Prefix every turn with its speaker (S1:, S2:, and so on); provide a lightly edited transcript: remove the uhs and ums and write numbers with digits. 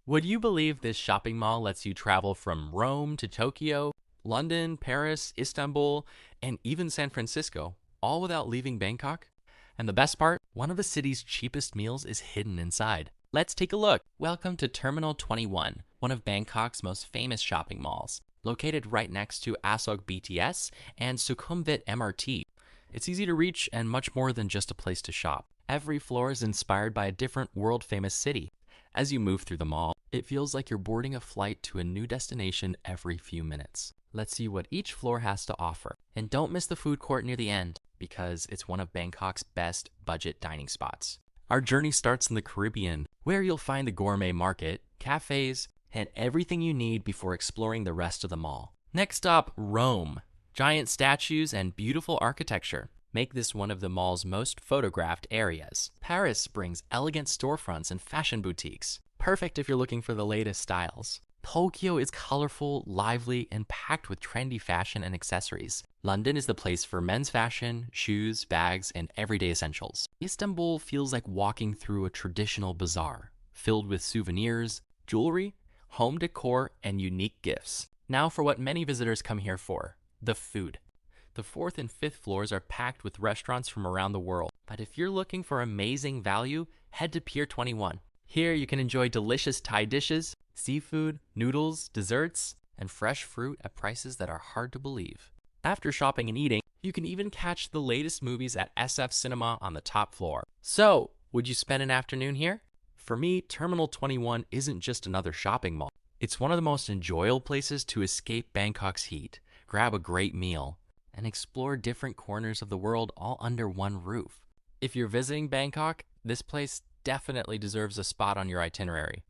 S1: Would you believe this shopping mall lets you travel from Rome to Tokyo, London, Paris, Istanbul, and even San Francisco, all without leaving Bangkok? And the best part, one of the city's cheapest meals is hidden inside. Let's take a look. Welcome to Terminal 21, one of Bangkok's most famous shopping malls, located right next to Asok BTS and Sukhumvit MRT. It's easy to reach and much more than just a place to shop. Every floor is inspired by a different world-famous city. As you move through the mall, it feels like you're boarding a flight to a new destination every few minutes. Let's see what each floor has to offer. And don't miss the food court near the end, because it's one of Bangkok's best budget dining spots. Our journey starts in the Caribbean, where you'll find the gourmet market, cafes, and everything you need before exploring the rest of the mall. Next up, Rome. Giant statues and beautiful architecture make this one of the mall's most photographed areas. Paris brings elegant storefronts and fashion boutiques, perfect if you're looking for the latest styles. Tokyo is colorful, lively, and packed with trendy fashion and accessories. London is the place for men's fashion, shoes, bags, and everyday essentials. Istanbul feels like walking through a traditional bazaar, filled with souvenirs, jewelry, home decor, and unique gifts. Now for what many visitors come here for, the food. The 4th and 5th floors are packed with restaurants from around the world. But if you're looking for amazing value, head to Pier 21. Here you can enjoy delicious Thai dishes, seafood, noodles, desserts, and fresh fruit at prices that are hard to believe. After shopping and eating, you can even catch the latest movies at SF Cinema on the top floor. So, would you spend an afternoon here? For me, Terminal 21 isn't just another shopping mall. It's one of the most enjoyable places to escape Bangkok's heat, grab a great meal, and explore different corners of the world all under one roof. If you're visiting Bangkok, this place definitely deserves a spot on your itinerary.